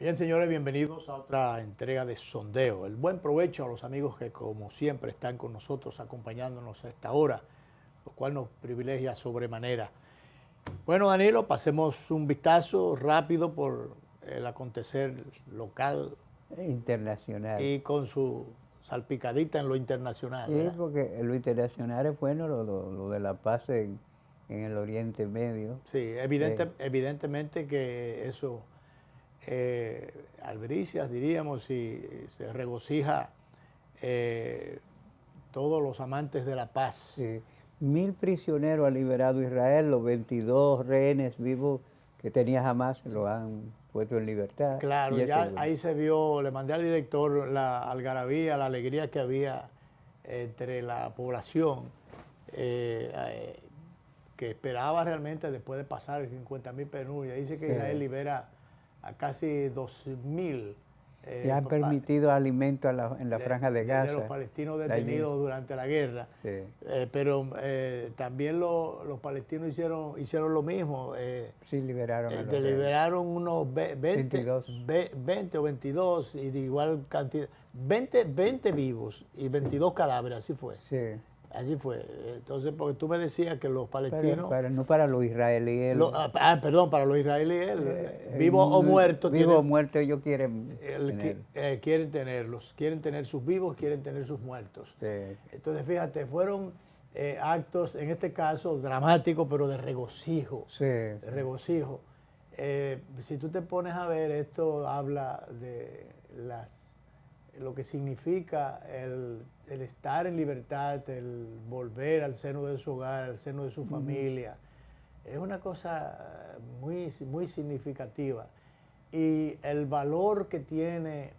Bien, señores, bienvenidos a otra entrega de Sondeo. El buen provecho a los amigos que, como siempre, están con nosotros acompañándonos a esta hora, lo cual nos privilegia sobremanera. Bueno, Danilo, pasemos un vistazo rápido por el acontecer local Internacional. y con su salpicadita en lo internacional, Sí, ¿verdad? porque lo internacional es bueno, lo de la paz en el Oriente Medio. Sí, Eh, evidentemente que eso albricias, diríamos, y se regocija todos los amantes de la paz. 1000 prisioneros ha liberado Israel, los 22 rehenes vivos que tenía Hamas lo han puesto en libertad. Claro, Y eso es ya bueno. ahí se vio, le mandé al director la algarabía, la alegría que había entre la población, eh, eh, que esperaba realmente después de pasar 50.000 penurias. Dice que Sí. Israel libera a casi 2.000 Y han permitido alimento en la franja de de los Gaza. palestinos Allí. detenidos durante la guerra. Sí. Pero también los palestinos hicieron lo mismo. Sí, liberaron a los rehenes. Deliberaron unos 22. 20 o 22 y de igual cantidad. 20 vivos y 22 cadáveres, así fue. Sí. Así fue. Entonces, porque tú me decías que los palestinos... No para los israelíes. perdón, para los israelíes, vivos o muertos, Vivos o muertos, ellos quieren tener. quieren tener sus vivos, quieren tener sus muertos. Sí. Entonces, fíjate, fueron actos, en este caso, dramáticos, pero de regocijo. Sí, De regocijo. Si tú te pones a ver, esto habla de lo que significa el estar en libertad, el volver al seno de su hogar, al seno de su familia. Es una cosa muy, muy significativa. Y el valor que tiene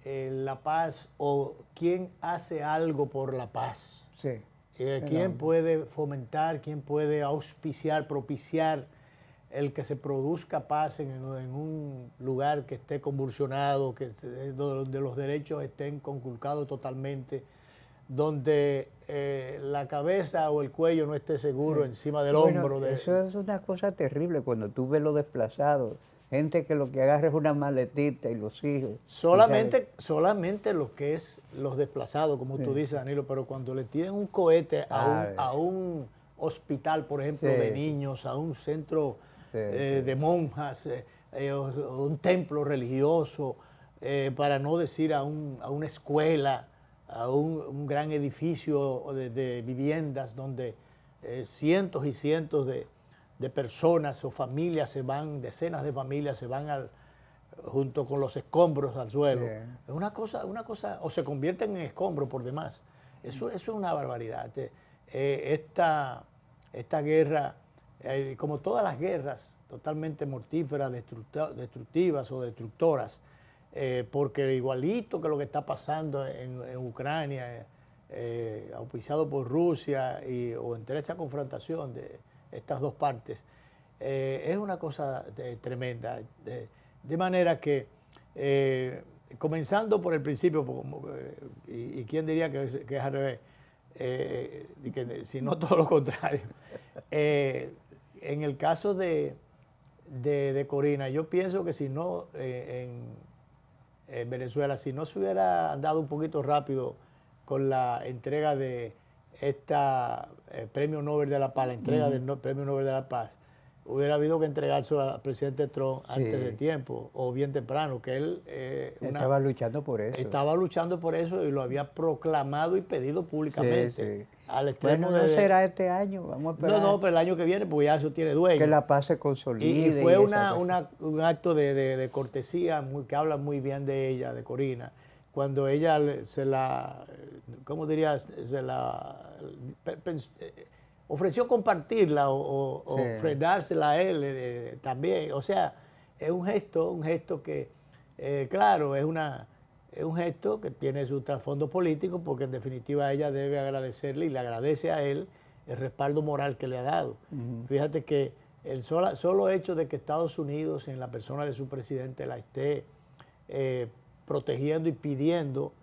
la paz o quién hace algo por la paz. Sí. ¿Quién puede fomentar, quién puede auspiciar, propiciar el que se produzca paz en un lugar que esté convulsionado, donde los derechos estén conculcados totalmente, donde la cabeza o el cuello no esté seguro encima del hombro? Eso es una cosa terrible cuando tú ves los desplazados, gente que lo que agarra es una maletita y los hijos. Solamente lo que es los desplazados, como tú dices, Danilo, pero cuando le tienen un cohete a un hospital, por ejemplo, de niños, a un centro de monjas, un templo religioso, para no decir a una escuela, a un gran edificio de viviendas donde cientos y cientos de personas o familias se van, decenas de familias se van junto con los escombros al suelo. Es una cosa, o se convierten en escombros por demás. Eso es una barbaridad. Esta guerra, como todas las guerras, totalmente mortíferas, destructivas o destructoras, porque igualito que lo que está pasando en Ucrania, auspiciado por Rusia, o entre esta confrontación de estas dos partes, es una cosa tremenda. De manera que, comenzando por el principio, y quién diría que es al revés, si no todo lo contrario, en el caso de Corina, yo pienso que si no, en Venezuela, si no se hubiera andado un poquito rápido con la entrega de Premio Nobel de la Paz, la entrega del Premio Nobel de la Paz, hubiera habido que entregárselo al presidente Trump antes de tiempo o bien temprano, que él estaba luchando por eso. Estaba luchando por eso y lo había proclamado y pedido públicamente. Al extremo no será este año, vamos a esperar. No, pero el año que viene, pues ya eso tiene dueño. Que la paz se consolide. Y fue un acto de cortesía que habla muy bien de ella, de Corina, cuando ella ¿cómo diría? Ofreció compartirla o ofrendársela a él también. O sea, es un gesto que, claro, es un gesto que tiene su trasfondo político, porque en definitiva ella debe agradecerle y le agradece a él el respaldo moral que le ha dado. Fíjate que el solo hecho de que Estados Unidos, en la persona de su presidente, la esté protegiendo y pidiendo,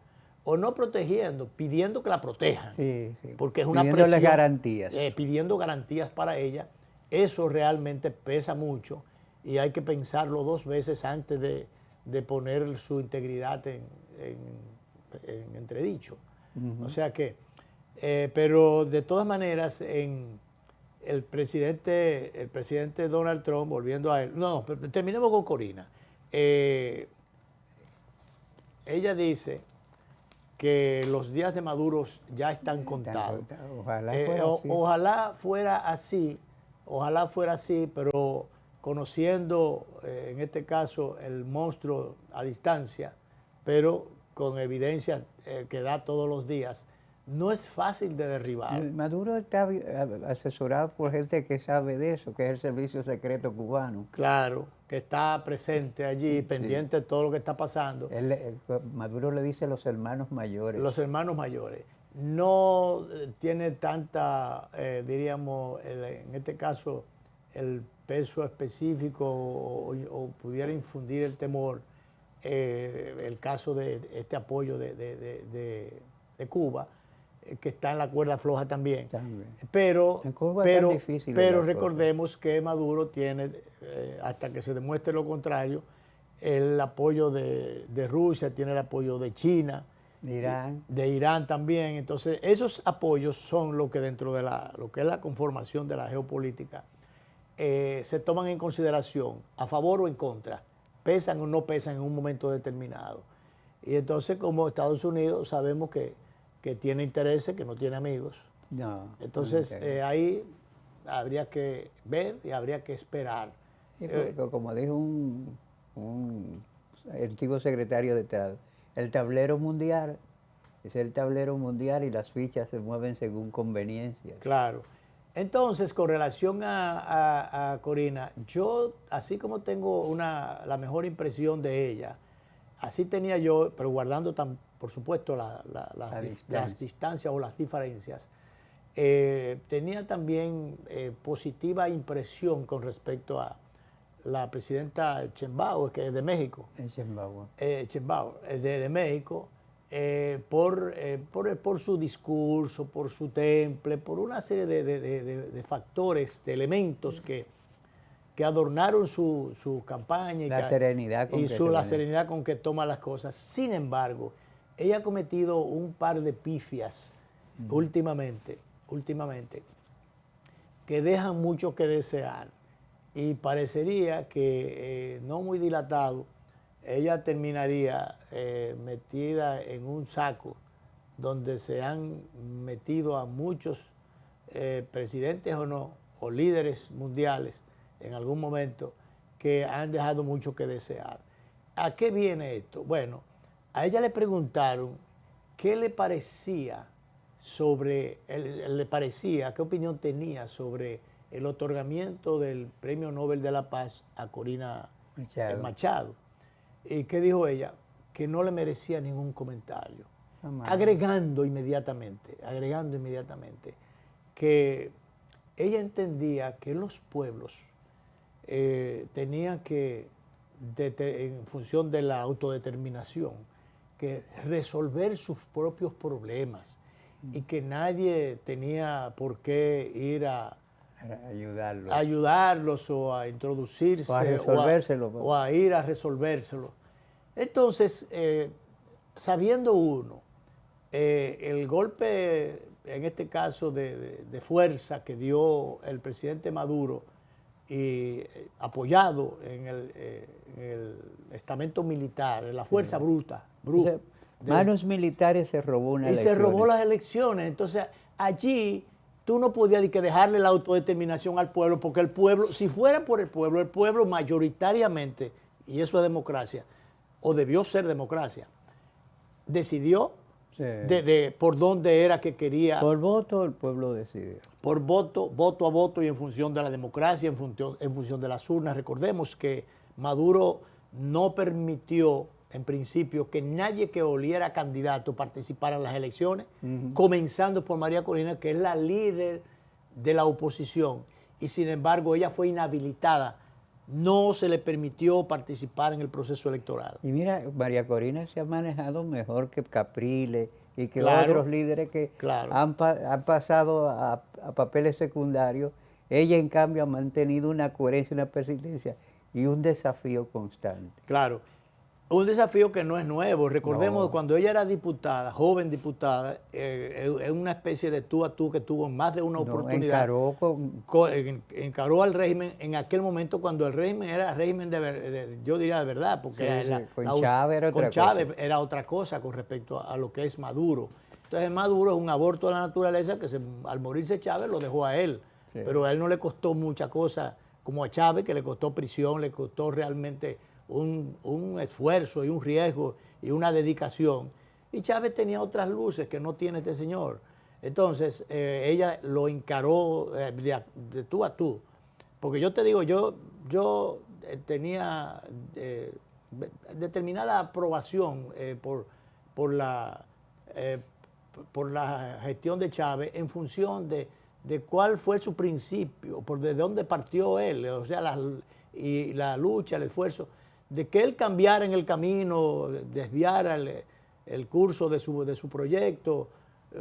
o no protegiendo, pidiendo que la protejan. Porque es una pidiéndole garantías. Pidiendo garantías para ella, eso realmente pesa mucho y hay que pensarlo dos veces antes de poner su integridad en entredicho. O sea que, pero de todas maneras, el presidente Donald Trump, volviendo a él, no, terminemos con Corina. Ella dice que los días de Maduro ya están contados. Ojalá fuera así. Ojalá fuera así, pero conociendo en este caso el monstruo a distancia, pero con evidencia que da todos los días, no es fácil de derribar. Maduro está asesorado por gente que sabe de eso, que es el Servicio Secreto Cubano. Claro, que está presente allí, pendiente de todo lo que está pasando. Maduro le dice los hermanos mayores. Los hermanos mayores. No tiene tanta, diríamos, en este caso, el peso específico o pudiera infundir el temor, el caso de este apoyo de Cuba, que está en la cuerda floja también. Pero recordemos que Maduro tiene, hasta que se demuestre lo contrario, el apoyo de Rusia, tiene el apoyo de China, de Irán también. Entonces, esos apoyos son lo que dentro de lo que es la conformación de la geopolítica se toman en consideración, a favor o en contra, pesan o no pesan en un momento determinado. Y entonces, como Estados Unidos, sabemos que tiene intereses, que no tiene amigos. Entonces, ahí habría que ver y habría que esperar. Como dijo un antiguo secretario de Estado, el tablero mundial es el tablero mundial y las fichas se mueven según conveniencia. Claro. Entonces, con relación a Corina, yo, así como tengo la mejor impresión de ella, así tenía yo, pero guardando, por supuesto, las distancias o las diferencias, tenía también positiva impresión con respecto a la presidenta Sheinbaum, que es de México. Sheinbaum. Sheinbaum, de México, por su discurso, por su temple, por una serie de factores, de elementos que adornaron su campaña. La serenidad con que toma las cosas. Sin embargo, ella ha cometido un par de pifias últimamente, que dejan mucho que desear. Y parecería que, no muy dilatado, ella terminaría metida en un saco donde se han metido a muchos presidentes o no, o líderes mundiales en algún momento, que han dejado mucho que desear. ¿A qué viene esto? Bueno, a ella le preguntaron qué le parecía qué opinión tenía sobre el otorgamiento del Premio Nobel de la Paz a Corina Machado. ¿Y qué dijo ella? Que no le merecía ningún comentario. Agregando inmediatamente que ella entendía que los pueblos tenían que, en función de la autodeterminación, que resolver sus propios problemas y que nadie tenía por qué ir a ayudarlos o a introducirse o a ir a resolvérselo. Entonces, sabiendo uno el golpe, en este caso de fuerza que dio el presidente Maduro, y apoyado en el estamento militar, en la fuerza bruta. Manos militares se robó una elección. Y se robó las elecciones. Entonces, allí tú no podías dejarle la autodeterminación al pueblo, porque el pueblo, si fuera por el pueblo mayoritariamente, y eso es democracia, o debió ser democracia, decidió por dónde era que quería. Por voto el pueblo decidió. Por voto a voto y en función de la democracia, en función de las urnas. Recordemos que Maduro no permitió, en principio, que nadie que oliera candidato participara en las elecciones, comenzando por María Corina, que es la líder de la oposición, y sin embargo ella fue inhabilitada. No se le permitió participar en el proceso electoral. Y mira, María Corina se ha manejado mejor que Capriles y que otros líderes que han pasado a papeles secundarios. Ella, en cambio, ha mantenido una coherencia, una persistencia y un desafío constante. Claro. Un desafío que no es nuevo. Recordemos No. cuando ella era diputada, joven diputada, es una especie de tú a tú que tuvo en más de una No, oportunidad. encaró con... Encaró al régimen en aquel momento cuando el régimen era régimen yo diría de verdad, porque Sí, sí, con Chávez era otra Chávez cosa. era otra cosa con respecto a lo que es Maduro. Entonces Maduro es un aborto de la naturaleza que al morirse Chávez lo dejó a él, Sí. pero a él no le costó mucha cosa como a Chávez, que le costó prisión, le costó realmente un esfuerzo y un riesgo y una dedicación. Y Chávez tenía otras luces que no tiene este señor. Entonces, ella lo encaró de tú a tú. Porque yo te digo, yo tenía determinada aprobación por la, eh, por la gestión de Chávez en función de cuál fue su principio, de dónde partió él, o sea, y la lucha, el esfuerzo, de que él cambiara en el camino, desviara el curso de su proyecto,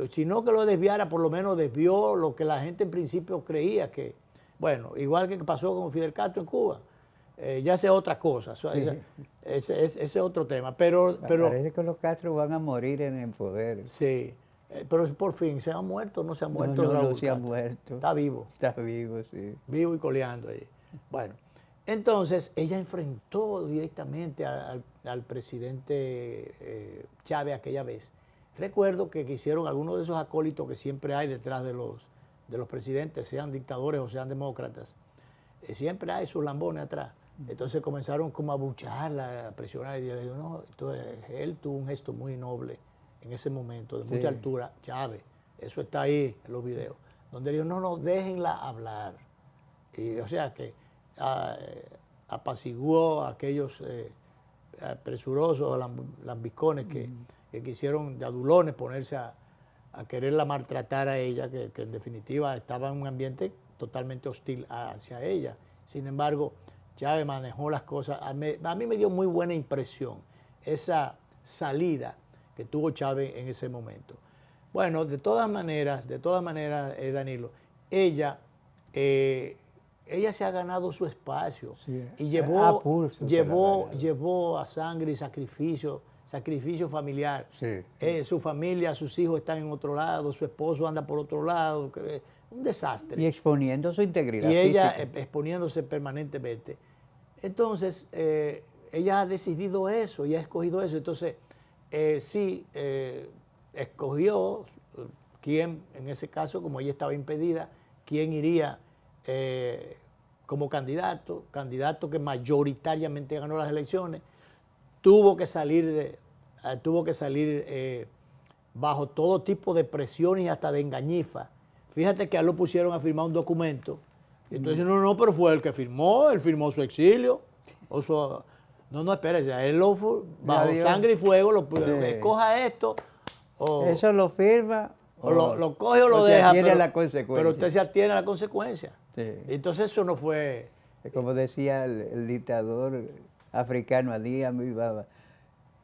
sino que lo desviara, por lo menos desvió lo que la gente en principio creía que, bueno, igual que pasó con Fidel Castro en Cuba, ya sea otra cosa, Sí. ese es otro tema, pero Parece que los Castro van a morir en el poder. sí, pero por fin, ¿se ha muerto o no se ha muerto? No, Raúl no se ha Castro? muerto. Está vivo. Está vivo, sí. Vivo y coleando ahí. Bueno, entonces ella enfrentó directamente al presidente Chávez aquella vez. Recuerdo que hicieron algunos de esos acólitos que siempre hay detrás de los presidentes, sean dictadores o sean demócratas. Siempre hay sus lambones atrás. Entonces comenzaron como a bucharla, a presionar. Y yo le digo, no, entonces él tuvo un gesto muy noble en ese momento, de mucha altura, Chávez. Eso está ahí en los videos. Donde dijo, no, déjenla hablar. Y, o sea que apaciguó a aquellos presurosos, lambiscones que quisieron de adulones ponerse a quererla maltratar a ella, que en definitiva estaba en un ambiente totalmente hostil hacia ella. Sin embargo, Chávez manejó las cosas. A mí me dio muy buena impresión esa salida que tuvo Chávez en ese momento. Bueno, de todas maneras, Danilo, ella se ha ganado su espacio, Sí, y llevó a sangre y sacrificio familiar. Sí. Su familia, sus hijos están en otro lado, su esposo anda por otro lado, un desastre. Y exponiendo su integridad Y ella física. exponiéndose permanentemente. Entonces, ella ha decidido eso y ha escogido eso. Entonces, escogió quién, en ese caso, como ella estaba impedida, quién iría como candidato que mayoritariamente ganó las elecciones. Tuvo que salir bajo todo tipo de presiones y hasta de engañifa. Fíjate que a él lo pusieron a firmar un documento. Y entonces, no, pero fue el que firmó, él firmó su exilio. No, espérese, a él bajo sangre y fuego, escoja esto. Eso lo firma. O lo coge o lo deja. Se atiene a la consecuencia. Pero usted se atiene a la consecuencia. Sí. Entonces eso no fue... Como decía el dictador africano Ali Amri Baba,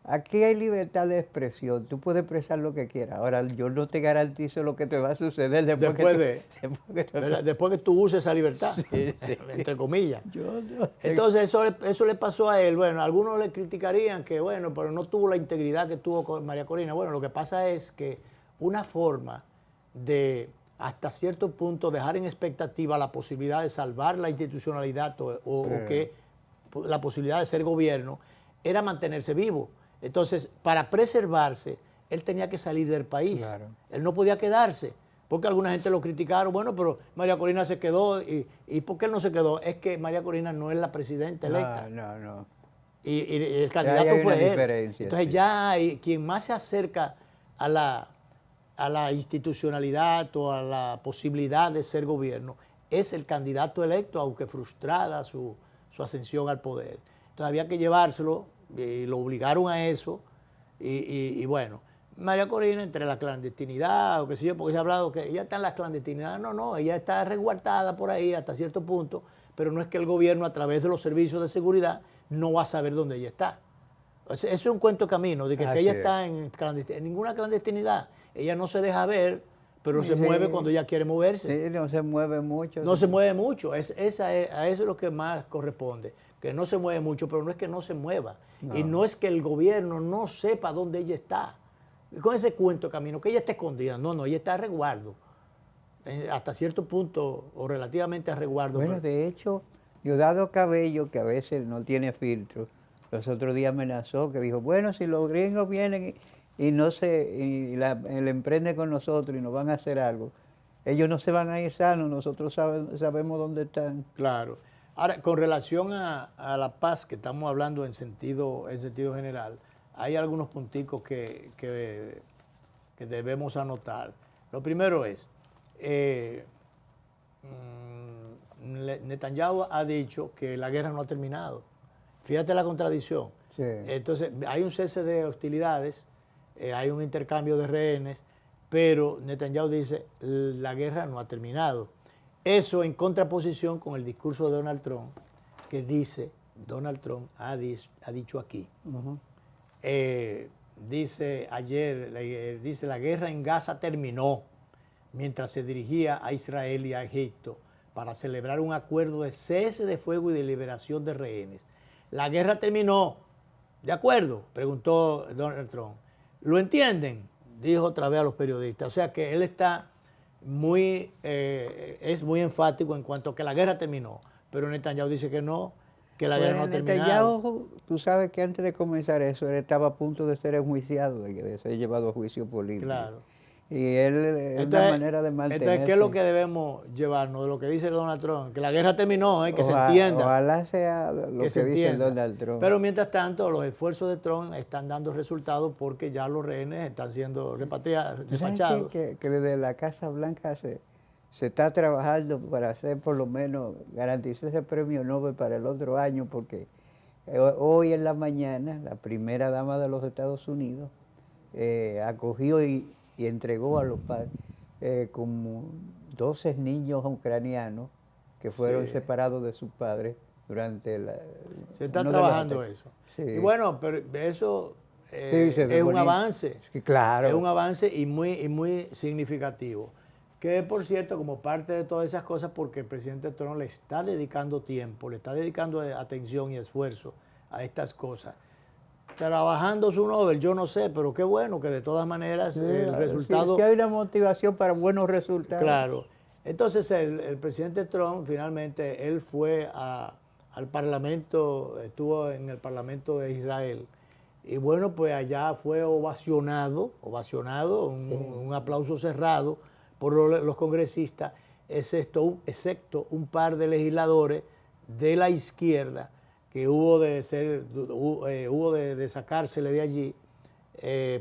aquí hay libertad de expresión, tú puedes expresar lo que quieras. Ahora, yo no te garantizo lo que te va a suceder después que tú uses esa libertad, sí. entre comillas. No. Entonces eso le pasó a él. Bueno, algunos le criticarían que, bueno, pero no tuvo la integridad que tuvo con María Corina. Bueno, lo que pasa es que una forma de, hasta cierto punto, dejar en expectativa la posibilidad de salvar la institucionalidad o que la posibilidad de ser gobierno, era mantenerse vivo. Entonces, para preservarse, él tenía que salir del país. Claro. Él no podía quedarse, porque alguna gente lo criticaron. Bueno, pero María Corina se quedó. ¿Y por qué él no se quedó? Es que María Corina no es la presidenta electa. No. Y el candidato fue él. Entonces sí. ya quien más se acerca a la institucionalidad o a la posibilidad de ser gobierno es el candidato electo, aunque frustrada su ascensión al poder. Entonces había que llevárselo, y lo obligaron a eso, y bueno, María Corina entre la clandestinidad o qué sé yo, porque se ha hablado que ella está en la clandestinidad. No, ella está resguardada por ahí hasta cierto punto, pero no es que el gobierno a través de los servicios de seguridad no va a saber dónde ella está. Eso es un cuento camino, de que ella está en ninguna clandestinidad. Ella no se deja ver, pero se mueve cuando ella quiere moverse. Sí, no se mueve mucho. No se mueve mucho, a eso es lo que más corresponde. que no se mueve mucho, pero no es que no se mueva. No. Y no es que el gobierno no sepa dónde ella está. Con ese cuento de camino, que ella está escondida. No, ella está a resguardo. Hasta cierto punto, o relativamente a resguardo. Bueno, de hecho, Diosdado Cabello, que a veces no tiene filtro, los otros días amenazó, que dijo, bueno, si los gringos vienen y emprenden con nosotros y nos van a hacer algo, ellos no se van a ir sanos, nosotros sabemos dónde están. Claro. Ahora, con relación a la paz, que estamos hablando en sentido general, hay algunos punticos que debemos anotar. Lo primero es, Netanyahu ha dicho que la guerra no ha terminado. Fíjate la contradicción. Sí. Entonces, hay un cese de hostilidades, hay un intercambio de rehenes, pero Netanyahu dice, la guerra no ha terminado. Eso en contraposición con el discurso de Donald Trump, que dice, Donald Trump ha dicho aquí, dice ayer, dice, la guerra en Gaza terminó, mientras se dirigía a Israel y a Egipto para celebrar un acuerdo de cese de fuego y de liberación de rehenes. La guerra terminó, ¿de acuerdo?, preguntó Donald Trump. ¿Lo entienden?, dijo otra vez a los periodistas. O sea que él está es muy enfático en cuanto a que la guerra terminó, pero Netanyahu dice que no, que la guerra no ha terminado. Netanyahu, tú sabes que antes de comenzar eso, él estaba a punto de ser enjuiciado, de ser llevado a juicio político. Claro. Y él es una manera de mantenerse. Entonces, ¿qué es lo que debemos llevarnos de lo que dice Donald Trump? Que la guerra terminó, que se entienda. Ojalá sea lo que dice Donald Trump. Pero mientras tanto, los esfuerzos de Trump están dando resultados porque ya los rehenes están siendo despachados. Que desde la Casa Blanca se está trabajando para hacer por lo menos, garantizar ese premio Nobel para el otro año, porque hoy en la mañana la primera dama de los Estados Unidos acogió y entregó a los padres como 12 niños ucranianos que fueron separados de sus padres durante la... Se está trabajando eso. Sí. Y bueno, pero eso es un avance. Sí, claro. Es un avance y muy significativo. Que por cierto, como parte de todas esas cosas, porque el presidente Trump le está dedicando tiempo, le está dedicando atención y esfuerzo a estas cosas. Trabajando su Nobel, yo no sé, pero qué bueno que de todas maneras el resultado... Sí, hay una motivación para buenos resultados. Claro. Entonces el presidente Trump finalmente, él fue al Parlamento, estuvo en el Parlamento de Israel, y bueno, pues allá fue ovacionado, un aplauso cerrado por los congresistas, excepto un par de legisladores de la izquierda, que hubo de sacársele de allí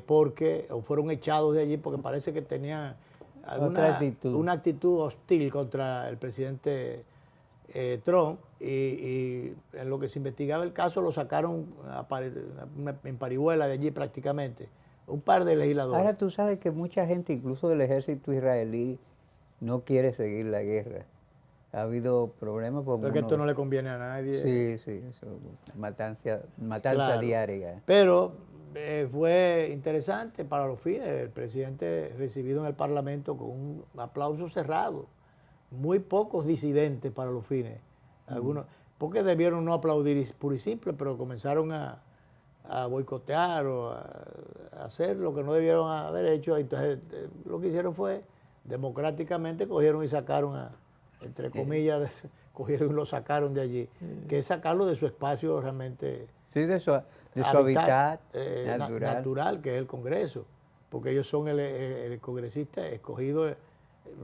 porque fueron echados de allí porque parece que tenían una actitud hostil contra el presidente Trump, y en lo que se investigaba el caso lo sacaron en parihuela de allí prácticamente, un par de legisladores. Ahora tú sabes que mucha gente, incluso del ejército israelí, no quiere seguir la guerra. Ha habido problemas porque esto no le conviene a nadie. Sí, eso, matanza diaria. Pero fue interesante para los fines. El presidente recibido en el Parlamento con un aplauso cerrado. Muy pocos disidentes para los fines. Algunos, porque debieron no aplaudir puro y simple, pero comenzaron a boicotear o a hacer lo que no debieron haber hecho. Entonces lo que hicieron fue, democráticamente, cogieron y sacaron entre comillas, cogieron y lo sacaron de allí, que es sacarlo de su espacio realmente... Sí, de su hábitat natural, que es el Congreso, porque ellos son el congresista escogido de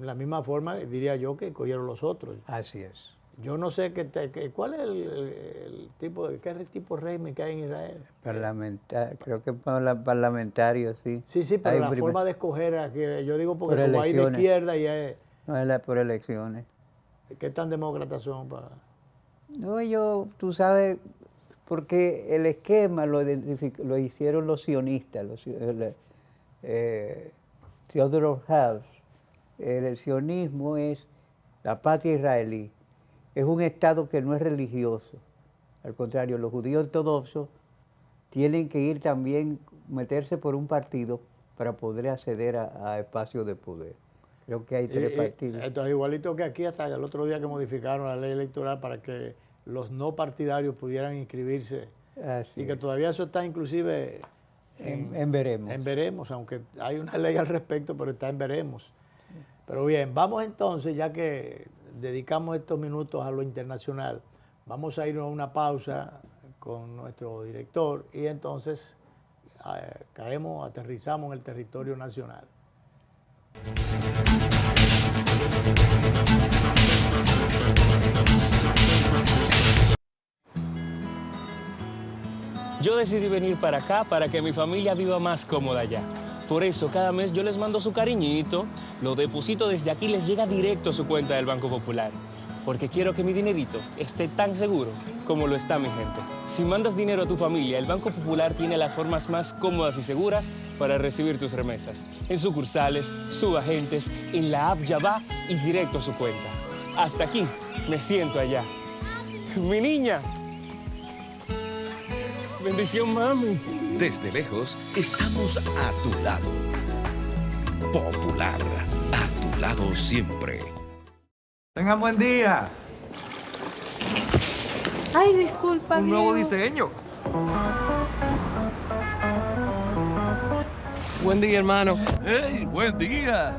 la misma forma, diría yo, que escogieron los otros. Así es. Yo no sé cuál es el tipo de régimen que hay en Israel. Creo que parlamentario, sí. Sí, pero la forma de escoger, yo digo porque como hay de izquierda y hay... No, es por elecciones. ¿Qué tan demócratas son? No, tú sabes, porque el esquema lo hicieron los sionistas, Theodore Herzl. El sionismo es la patria israelí. Es un Estado que no es religioso. Al contrario, los judíos ortodoxos tienen que ir también, meterse por un partido para poder acceder a espacios de poder. Creo que hay 3 partidos. Esto es igualito que aquí, hasta el otro día que modificaron la ley electoral para que los no partidarios pudieran inscribirse. Así y que es. todavía eso está inclusive En veremos. En veremos, aunque hay una ley al respecto, pero está en veremos. Pero bien, vamos entonces, ya que dedicamos estos minutos a lo internacional, vamos a irnos a una pausa con nuestro director y entonces aterrizamos en el territorio nacional. Yo decidí venir para acá para que mi familia viva más cómoda allá. Por eso, cada mes yo les mando su cariñito, lo deposito desde aquí, les llega directo a su cuenta del Banco Popular. Porque quiero que mi dinerito esté tan seguro como lo está mi gente. Si mandas dinero a tu familia, el Banco Popular tiene las formas más cómodas y seguras para recibir tus remesas. En sucursales, subagentes, en la app Ya Va y directo a su cuenta. Hasta aquí, me siento allá. ¡Mi niña! Bendición, mami. Desde lejos, estamos a tu lado. Popular, a tu lado siempre. Tengan buen día. Ay, disculpa. Un nuevo Diego. diseño. Buen día, hermano. ¡Hey, buen día!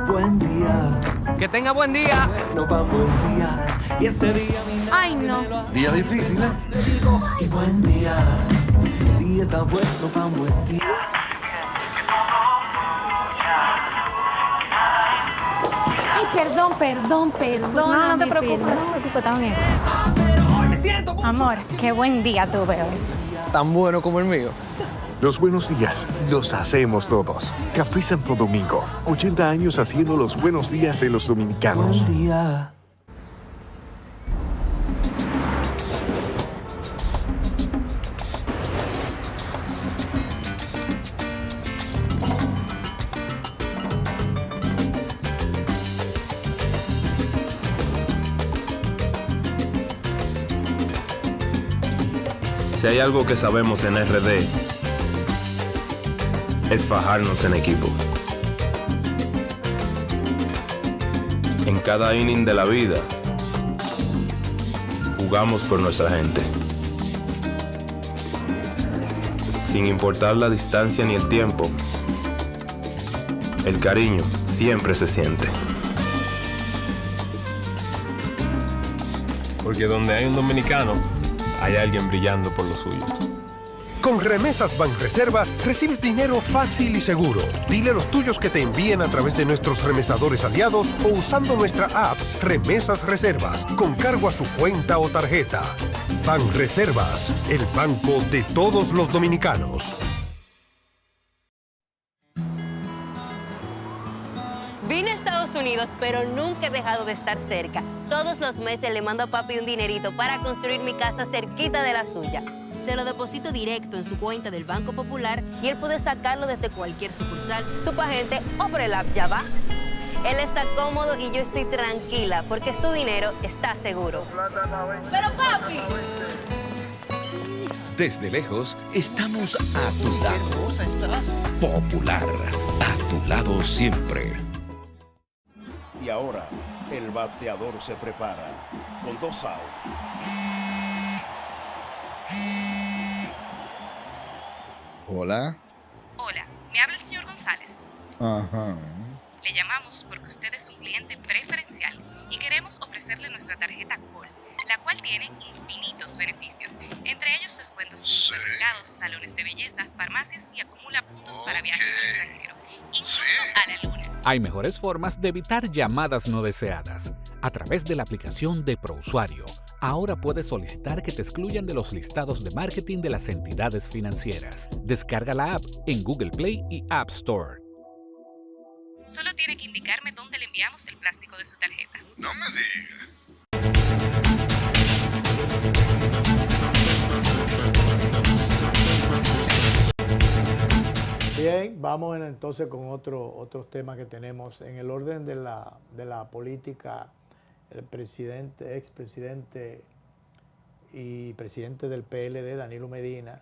Buen día, Que tenga buen día. no va buen día. Y este día mi Ay, no. Día difícil, ¿eh? le digo, y buen día. El día está bueno, va buen día. Ay, perdón. No, no te preocupes, está bien. Amor, qué buen día tuve hoy. Tan bueno como el mío. Los buenos días los hacemos todos. Café Santo Domingo, 80 años haciendo los buenos días de los dominicanos. Buen día. Si hay algo que sabemos en RD, es fajarnos en equipo. En cada inning de la vida, jugamos por nuestra gente. Sin importar la distancia ni el tiempo, el cariño siempre se siente. Porque donde hay un dominicano, hay alguien brillando por lo suyo. Con Remesas Banreservas recibes dinero fácil y seguro. Dile a los tuyos que te envíen a través de nuestros remesadores aliados o usando nuestra app Remesas Reservas con cargo a su cuenta o tarjeta. Banreservas, el banco de todos los dominicanos. Vine a Estados Unidos, pero nunca he dejado de estar cerca. Todos los meses le mando a papi un dinerito para construir mi casa cerquita de la suya. Se lo deposito directo en su cuenta del Banco Popular y él puede sacarlo desde cualquier sucursal, subagente o por el app Ya Va. Él está cómodo y yo estoy tranquila porque su dinero está seguro. ¡Pero papi! Desde lejos, estamos a tu lado. Popular, a tu lado siempre. Y ahora, el bateador se prepara con 2 outs. Hola. Hola, me habla el señor González. Ajá. Le llamamos porque usted es un cliente preferencial y queremos ofrecerle nuestra tarjeta Gold, la cual tiene infinitos beneficios, entre ellos descuentos en supermercados, salones de belleza, farmacias y acumula puntos para viajes al extranjero, incluso a la luna. Hay mejores formas de evitar llamadas no deseadas. A través de la aplicación de ProUsuario, ahora puedes solicitar que te excluyan de los listados de marketing de las entidades financieras. Descarga la app en Google Play y App Store. Solo tiene que indicarme dónde le enviamos el plástico de su tarjeta. No me diga. Bien, vamos entonces con otros temas que tenemos. En el orden de la política, el expresidente y presidente del PLD, Danilo Medina,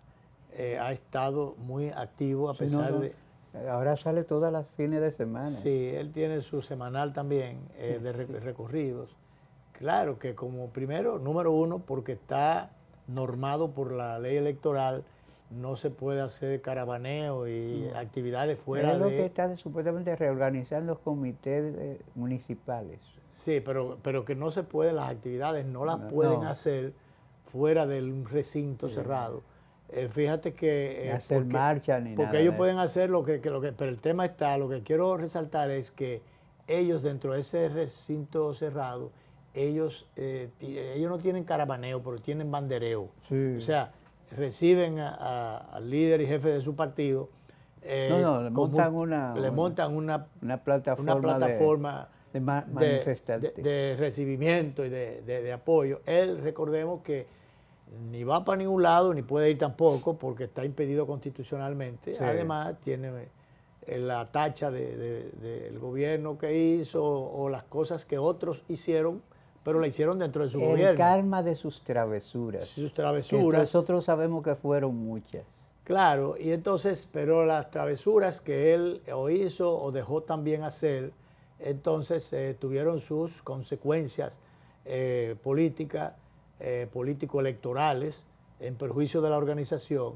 ha estado muy activo a pesar de... Ahora sale todas las fines de semana. Sí, él tiene su semanal también de recorridos. claro, que como primero, número uno, porque está normado por la ley electoral, no se puede hacer caravaneo y actividades fuera es lo de... que está supuestamente reorganizando los comités municipales. Sí, pero que no se puede, las actividades no las pueden hacer fuera del recinto cerrado. Fíjate que... Ni hacer marcha ni nada. Porque ellos pueden hacer pero el tema está, lo que quiero resaltar es que ellos dentro de ese recinto cerrado, ellos no tienen caravaneo, pero tienen bandereo. Sí. O sea, reciben al líder y jefe de su partido. Le montan una plataforma de recibimiento y de apoyo. Él, recordemos que ni va para ningún lado, ni puede ir tampoco, porque está impedido constitucionalmente. Sí. Además, tiene la tacha del gobierno que hizo o las cosas que otros hicieron, pero la hicieron dentro de su gobierno. El karma de sus travesuras. Sus travesuras. Nosotros sabemos que fueron muchas. Claro, y entonces, pero las travesuras que él o hizo o dejó también hacer, entonces tuvieron sus consecuencias políticas, político-electorales, en perjuicio de la organización,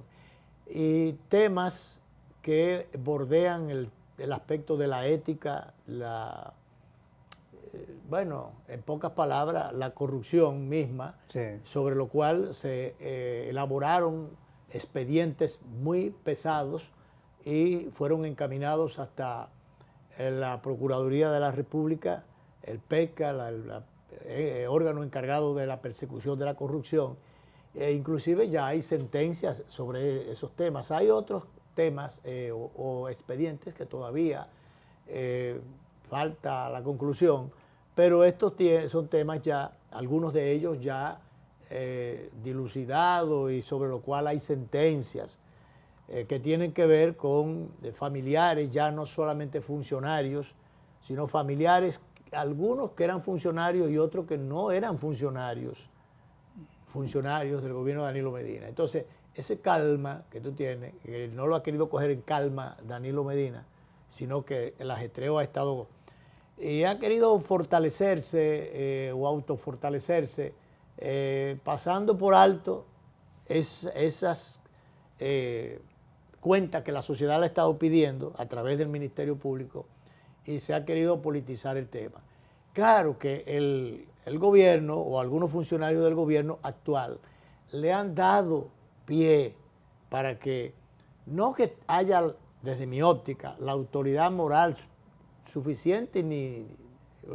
y temas que bordean el aspecto de la ética, bueno, en pocas palabras, la corrupción misma, sobre lo cual se elaboraron expedientes muy pesados y fueron encaminados hasta la Procuraduría de la República, el PECA, el órgano encargado de la persecución de la corrupción, inclusive ya hay sentencias sobre esos temas. Hay otros temas o expedientes que todavía falta la conclusión, pero estos son temas ya, algunos de ellos ya dilucidados y sobre lo cual hay sentencias que tienen que ver con familiares, ya no solamente funcionarios, sino familiares, algunos que eran funcionarios y otros que no eran funcionarios del gobierno de Danilo Medina. Entonces, ese calma que tú tienes, que no lo ha querido coger en calma Danilo Medina, sino que el ajetreo ha estado... Y ha querido fortalecerse o autofortalecerse, pasando por alto esas cuentas que la sociedad le ha estado pidiendo a través del Ministerio Público, y se ha querido politizar el tema. Claro que el gobierno o algunos funcionarios del gobierno actual le han dado pie para que, no que haya, desde mi óptica, la autoridad moral suficiente ni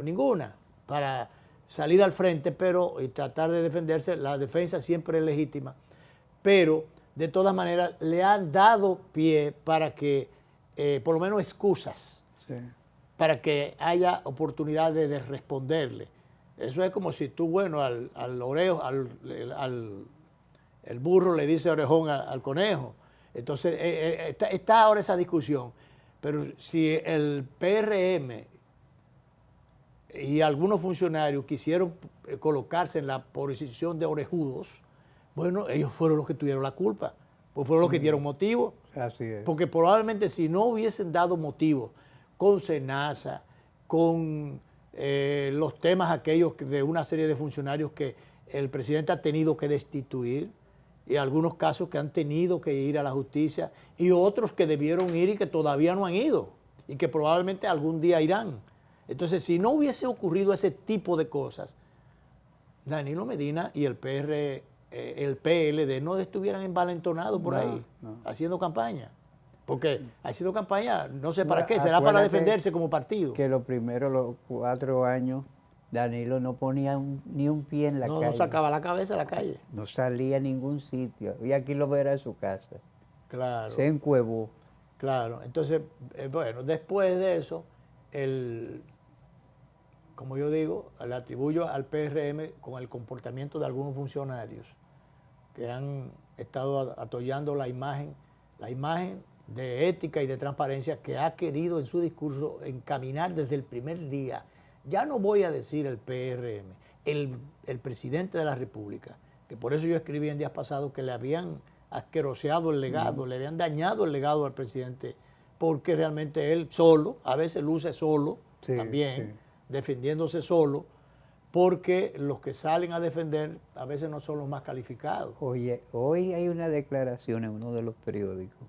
ninguna para salir al frente, pero y tratar de defenderse. La defensa siempre es legítima, pero de todas maneras le han dado pie para que, por lo menos excusas, para que haya oportunidades de responderle. Eso es como si tú, bueno, al burro le dice orejón al conejo. Entonces, está ahora esa discusión. Pero si el PRM y algunos funcionarios quisieron colocarse en la posición de orejudos, bueno, ellos fueron los que tuvieron la culpa, pues fueron los que dieron motivo. Así es. Porque probablemente si no hubiesen dado motivo con SENASA, con los temas aquellos de una serie de funcionarios que el presidente ha tenido que destituir, y algunos casos que han tenido que ir a la justicia, y otros que debieron ir y que todavía no han ido, y que probablemente algún día irán. Entonces, si no hubiese ocurrido ese tipo de cosas, Danilo Medina y el PLD no estuvieran envalentonados por ahí, haciendo campaña. Porque haciendo campaña, no sé para qué, será para defenderse como partido. Que los 4 años, Danilo no ponía ni un pie en la calle. No sacaba la cabeza a la calle. No salía a ningún sitio. Y aquí lo verá en su casa. Claro. Se encuevó. Claro. Entonces, bueno, después de eso, como yo digo, le atribuyo al PRM con el comportamiento de algunos funcionarios que han estado atollando la imagen de ética y de transparencia que ha querido en su discurso encaminar desde el primer día. Ya no voy a decir el PRM, el presidente de la República, que por eso yo escribí en días pasados que le habían asqueroseado el legado, le habían dañado el legado al presidente, porque realmente él solo, a veces luce solo, también, defendiéndose solo, porque los que salen a defender a veces no son los más calificados. Oye, hoy hay una declaración en uno de los periódicos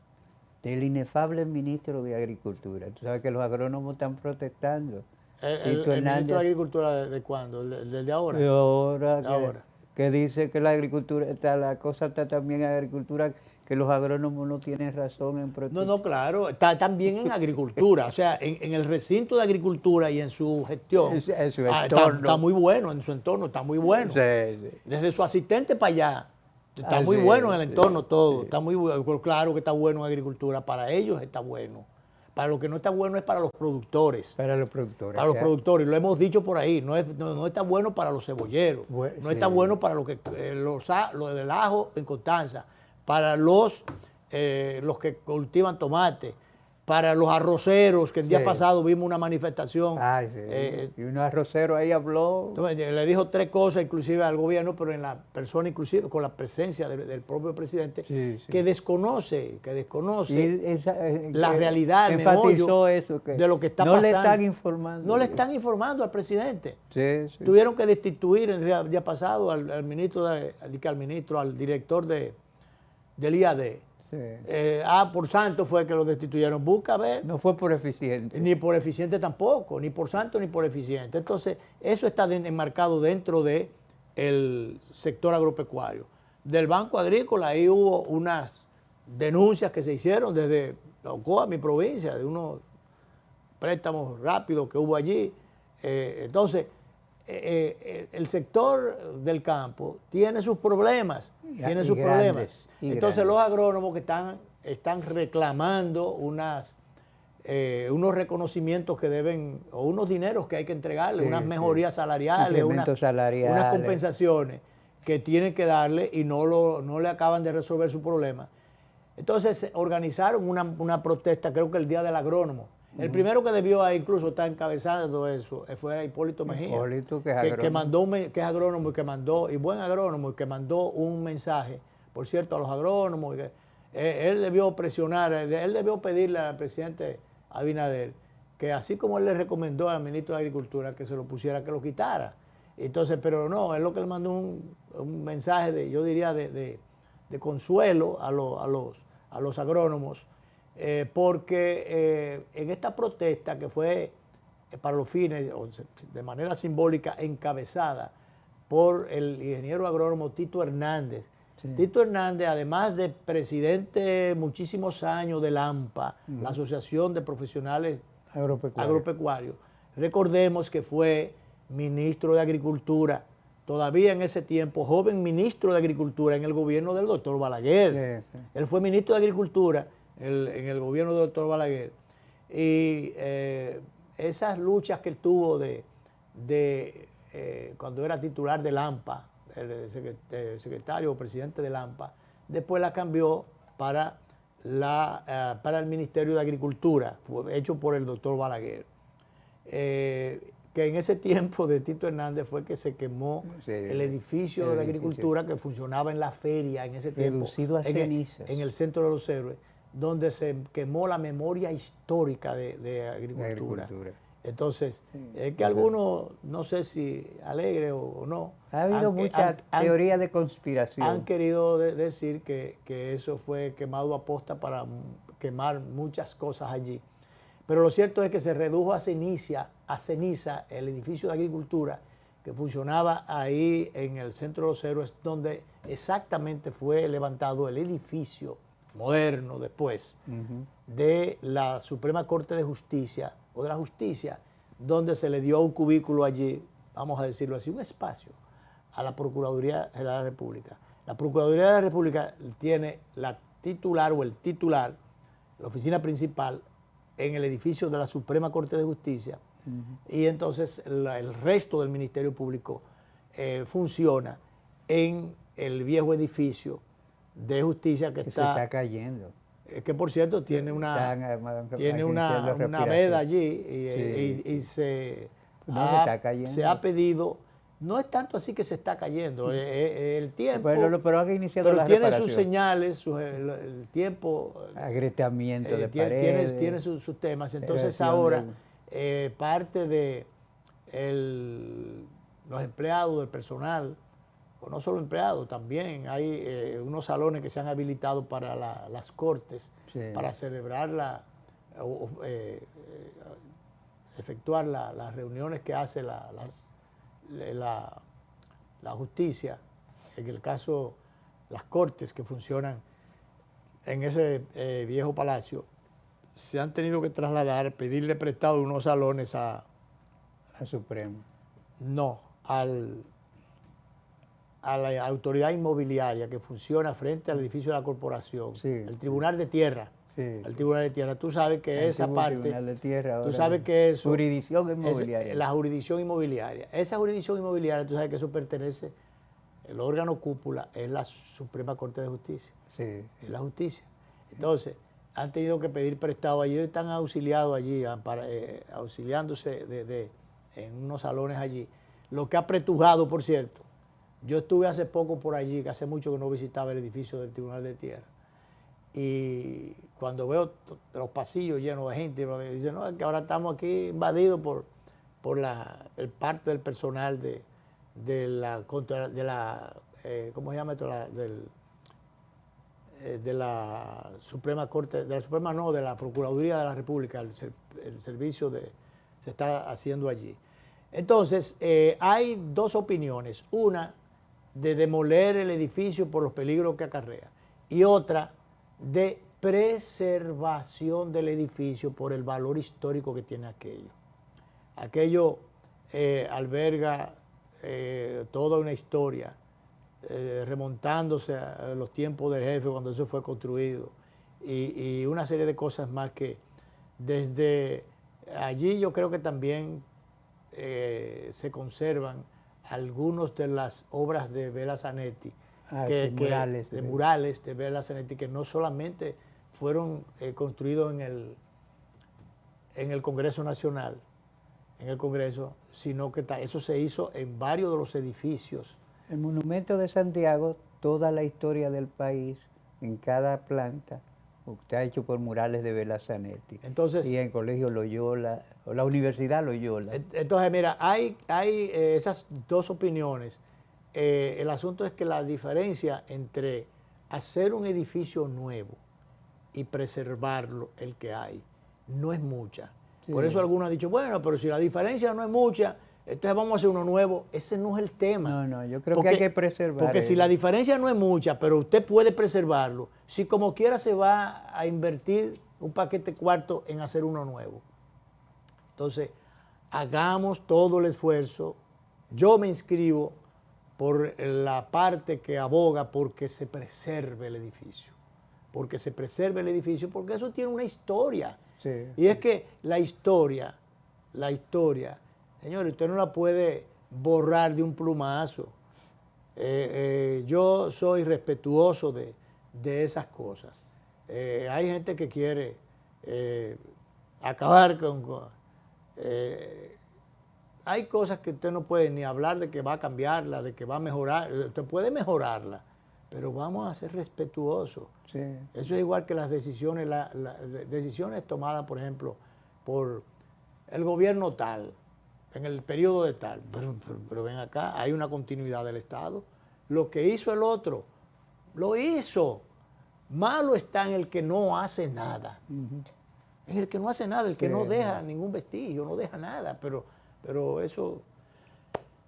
del inefable ministro de Agricultura. Tú sabes que los agrónomos están protestando. ¿El ministro de Agricultura de cuándo? ¿El de ahora? De ahora. De ahora. Que dice que la agricultura, la cosa está también en agricultura, que los agrónomos no tienen razón en protestar. No, claro, está también en agricultura, o sea, en el recinto de agricultura y en su gestión. En su entorno. Está muy bueno, en su entorno está muy bueno. Sí, sí. Desde su asistente para allá, está muy bueno en el entorno todo, está muy bueno, pero claro que está bueno en agricultura, para ellos está bueno. Para lo que no está bueno es para los productores. Para los productores. Para los productores, lo hemos dicho por ahí, no está bueno para los cebolleros, no está bueno para lo del ajo en Constanza, para los que cultivan tomate, para los arroceros, que el día pasado vimos una manifestación. Y un arrocero ahí habló. Le dijo 3 cosas inclusive al gobierno, pero en la persona inclusive, con la presencia del propio presidente, que desconoce la realidad, el meollo eso, que de lo que está no pasando. le están informando. No le están informando al presidente. Sí. Tuvieron que destituir el día pasado al director del IAD. Sí. Por santo fue que lo destituyeron. Busca a ver. No fue por eficiente. Ni por eficiente tampoco, ni por santo ni por eficiente. Entonces, eso está enmarcado dentro del sector agropecuario. Del Banco Agrícola, ahí hubo unas denuncias que se hicieron desde Ocoa, mi provincia, de unos préstamos rápidos que hubo allí. Entonces, el sector del campo tiene sus problemas, Entonces los agrónomos que están reclamando unos reconocimientos que deben, o unos dineros que hay que entregarle, unas mejorías salariales, unas compensaciones que tienen que darle y no le acaban de resolver su problema. Entonces organizaron una protesta, creo que el Día del Agrónomo. El primero que debió incluso estar encabezando eso fue Hipólito Mejía, que es agrónomo. y buen agrónomo, y que mandó un mensaje, por cierto, a los agrónomos. Él debió presionar, él debió pedirle al presidente Abinader que así como él le recomendó al ministro de Agricultura que se lo pusiera, que lo quitara. Entonces, pero no, él lo que le mandó un mensaje de consuelo a los agrónomos, porque en esta protesta que fue para los fines, de manera simbólica, encabezada por el ingeniero agrónomo Tito Hernández. Tito Hernández, además de presidente muchísimos años de AMPA, la Asociación de Profesionales Agropecuarios, recordemos que fue ministro de Agricultura, todavía en ese tiempo, joven ministro de Agricultura en el gobierno del doctor Balaguer. Él fue ministro de Agricultura en el gobierno del doctor Balaguer. Y esas luchas que él tuvo cuando era titular del AMPA, el secretario o presidente del AMPA, después la cambió para el Ministerio de Agricultura, fue hecho por el doctor Balaguer. Que en ese tiempo de Tito Hernández fue que se quemó el edificio de Agricultura que funcionaba en la feria en ese tiempo. Reducido a cenizas. En el Centro de los Héroes, donde se quemó la memoria histórica de agricultura. Entonces, es que algunos, no sé si alegre o no, ha habido mucha teoría de conspiración. Han querido decir que eso fue quemado a posta para quemar muchas cosas allí. Pero lo cierto es que se redujo a ceniza el edificio de Agricultura que funcionaba ahí en el Centro de los Héroes, donde exactamente fue levantado el edificio moderno después de la Suprema Corte de Justicia, o de la Justicia, donde se le dio un cubículo allí, vamos a decirlo así, un espacio a la Procuraduría General de la República. La Procuraduría de la República tiene la titular o el titular, la oficina principal, en el edificio de la Suprema Corte de Justicia, y entonces el resto del Ministerio Público funciona en el viejo edificio de justicia que se está cayendo. Que por cierto tiene una veda allí y se ha pedido. No es tanto así que se está cayendo, el tiempo, pero han iniciado la tiene sus señales, el tiempo, agrietamiento de paredes, tiene sus temas. Entonces ahora parte los empleados, del personal, o no solo empleados, también hay unos salones que se han habilitado para las cortes, para celebrar efectuar las reuniones que hace la justicia, en el caso las cortes que funcionan en ese viejo palacio. Se han tenido que trasladar, pedirle prestado unos salones al Supremo. No, a la autoridad inmobiliaria que funciona frente al edificio de la corporación, el Tribunal de Tierra. El Tribunal de Tierra. Tú sabes que esa parte, Tribunal de Tierra, tú sabes que eso, jurisdicción inmobiliaria. La jurisdicción inmobiliaria. Esa jurisdicción inmobiliaria, tú sabes que eso pertenece, el órgano cúpula es la Suprema Corte de Justicia. Es la justicia. Entonces, han tenido que pedir prestado allí, están auxiliados allí, auxiliándose en unos salones allí. Lo que ha apretujado, por cierto, yo estuve hace poco por allí, que hace mucho que no visitaba el edificio del Tribunal de Tierra, y cuando veo los pasillos llenos de gente, dicen, no, es que ahora estamos aquí invadidos por el parte del personal de la ¿cómo se llama esto? De la Suprema Corte, de la Suprema no, de la Procuraduría de la República, el servicio se está haciendo allí. Entonces, hay dos opiniones, una de demoler el edificio por los peligros que acarrea y otra de preservación del edificio por el valor histórico que tiene aquello. Aquello alberga toda una historia, remontándose a los tiempos del jefe cuando eso fue construido y una serie de cosas más que desde allí yo creo que también se conservan algunas de las obras de Bela Zanetti, murales de Bela Zanetti, que no solamente fueron construidos en el Congreso Nacional, sino que eso se hizo en varios de los edificios. El Monumento de Santiago, toda la historia del país, en cada planta, está hecho por murales de Bela Zanetti. Entonces, y en el Colegio Loyola, o la Universidad Loyola. Entonces, mira, hay esas dos opiniones. El asunto es que la diferencia entre hacer un edificio nuevo y preservarlo, el que hay, no es mucha. Por eso algunos han dicho, bueno, pero si la diferencia no es mucha, entonces vamos a hacer uno nuevo. Ese no es el tema. No, yo creo que hay que preservar. Porque si la diferencia no es mucha, pero usted puede preservarlo, si como quiera se va a invertir un paquete cuarto en hacer uno nuevo. Entonces, hagamos todo el esfuerzo. Yo me inscribo por la parte que aboga porque se preserve el edificio. Porque se preserve el edificio, porque eso tiene una historia. Y es que la historia, señores, usted no la puede borrar de un plumazo. Yo soy respetuoso de esas cosas. Hay gente que quiere acabar hay cosas que usted no puede ni hablar de que va a cambiarla, de que va a mejorar. Usted puede mejorarla, pero vamos a ser respetuosos. Eso es igual que las decisiones, las decisiones tomadas, por ejemplo, por el gobierno tal, en el periodo de tal. Pero ven acá, hay una continuidad del Estado. Lo que hizo el otro, lo hizo. Malo está en el que no hace nada. Es el que no hace nada, el que no deja ningún vestigio, no deja nada. Pero eso,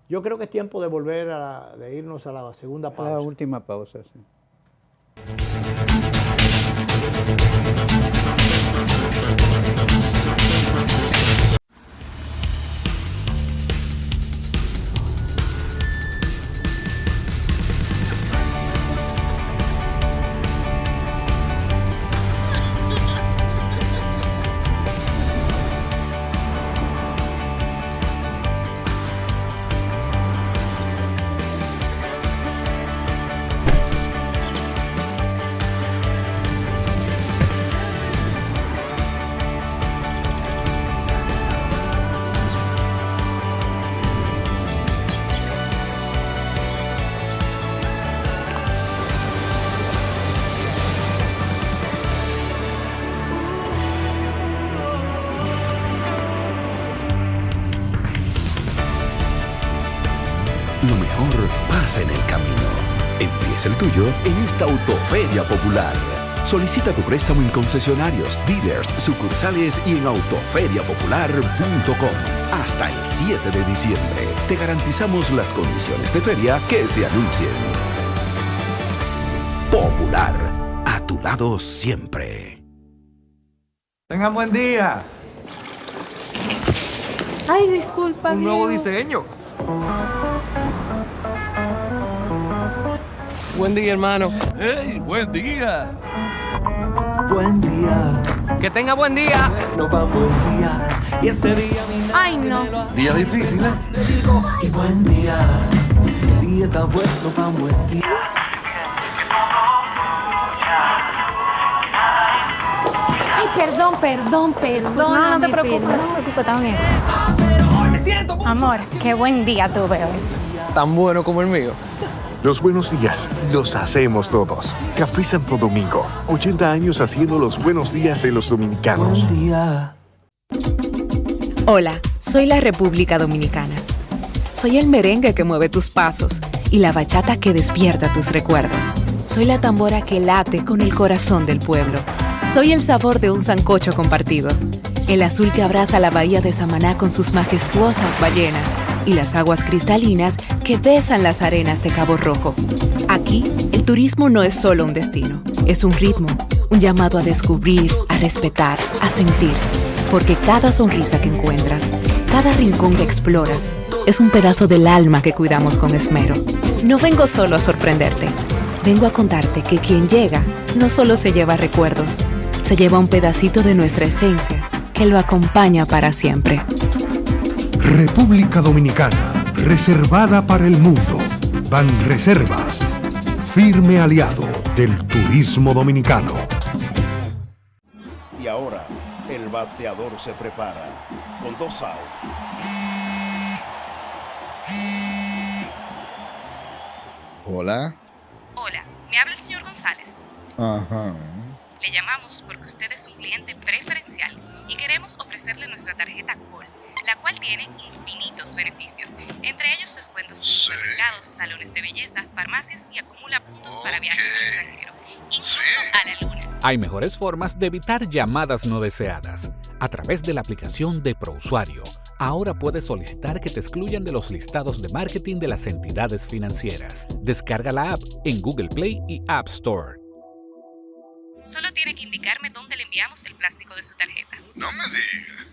yo creo que es tiempo de volver de irnos a la segunda pausa. La última pausa, sí. vas en el camino. Empieza el tuyo en esta Autoferia Popular. Solicita tu préstamo en concesionarios, dealers, sucursales y en autoferiapopular.com. Hasta el 7 de diciembre te garantizamos las condiciones de feria que se anuncien. Popular, a tu lado siempre. Tengan buen día. Ay, disculpa. Un nuevo Diego. diseño. Buen día, hermano. ¡Hey, buen día! Buen día. Que tenga buen día. No va buen día. Y este día mi Ay, no. Día difícil, ¿eh? te digo. Y buen día. El día está bueno, va buen día. Ay, perdón. No, no te preocupes, está bien. Hoy me siento Amor, qué buen día tuve hoy. Tan bueno como el mío. Los buenos días los hacemos todos. Café Santo Domingo, 80 años haciendo los buenos días de los dominicanos. buen día. Hola, soy la República Dominicana. Soy el merengue que mueve tus pasos y la bachata que despierta tus recuerdos. Soy la tambora que late con el corazón del pueblo. Soy el sabor de un sancocho compartido, el azul que abraza la bahía de Samaná con sus majestuosas ballenas y las aguas cristalinas que besan las arenas de Cabo Rojo. Aquí, el turismo no es solo un destino, es un ritmo, un llamado a descubrir, a respetar, a sentir. Porque cada sonrisa que encuentras, cada rincón que exploras, es un pedazo del alma que cuidamos con esmero. No vengo solo a sorprenderte, vengo a contarte que quien llega no solo se lleva recuerdos, se lleva un pedacito de nuestra esencia que lo acompaña para siempre. República Dominicana, reservada para el mundo. Banreservas, firme aliado del turismo dominicano. Y ahora, el bateador se prepara con 2 outs. Hola. Hola, me habla el señor González. Ajá. Le llamamos porque usted es un cliente preferencial y queremos ofrecerle nuestra tarjeta Col, la cual tiene infinitos beneficios, entre ellos descuentos en supermercados, salones de belleza, farmacias y acumula puntos para viajes al extranjero, incluso a la luna. Hay mejores formas de evitar llamadas no deseadas. A través de la aplicación de ProUsuario, ahora puedes solicitar que te excluyan de los listados de marketing de las entidades financieras. Descarga la app en Google Play y App Store. Solo tiene que indicarme dónde le enviamos el plástico de su tarjeta. No me diga.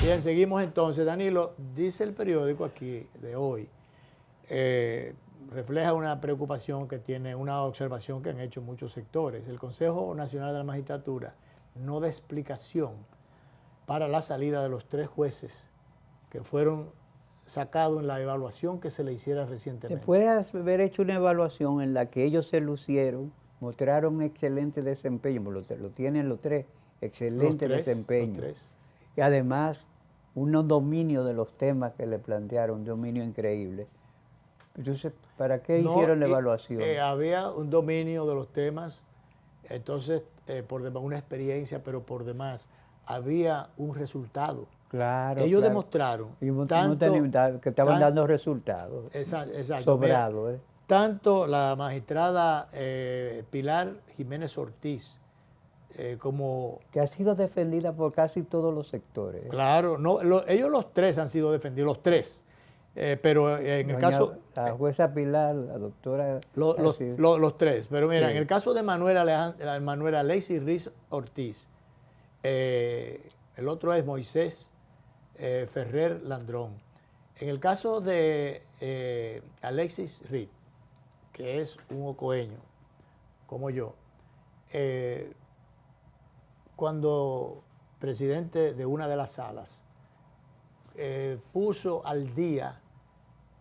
Bien, seguimos entonces. Danilo, dice el periódico aquí de hoy, refleja una preocupación que tiene, una observación que han hecho muchos sectores. El Consejo Nacional de la Magistratura no da explicación para la salida de los 3 jueces que fueron sacados en la evaluación que se le hiciera recientemente. Después de haber hecho una evaluación en la que ellos se lucieron, mostraron un excelente desempeño, lo tienen los 3, excelente desempeño. Los 3. Y además, un dominio de los temas que le plantearon, un dominio increíble. Entonces, ¿para qué hicieron la evaluación? Había un dominio de los temas, entonces, por demás, una experiencia, pero por demás, había un resultado. Claro. Ellos demostraron que estaban dando resultados. Exacto. Sobrados. Tanto la magistrada Pilar Jiménez Ortiz como... Que ha sido defendida por casi todos los sectores. Claro, ellos los 3 han sido defendidos, los 3. Pero en el caso... La jueza Pilar, la doctora... Los 3. Pero mira, sí. En el caso de Manuela Alexis Riz Ortiz, el otro es Moisés Ferrer Landrón. En el caso de Alexis Riz, que es un ocoeño, como yo, cuando presidente de una de las salas puso al día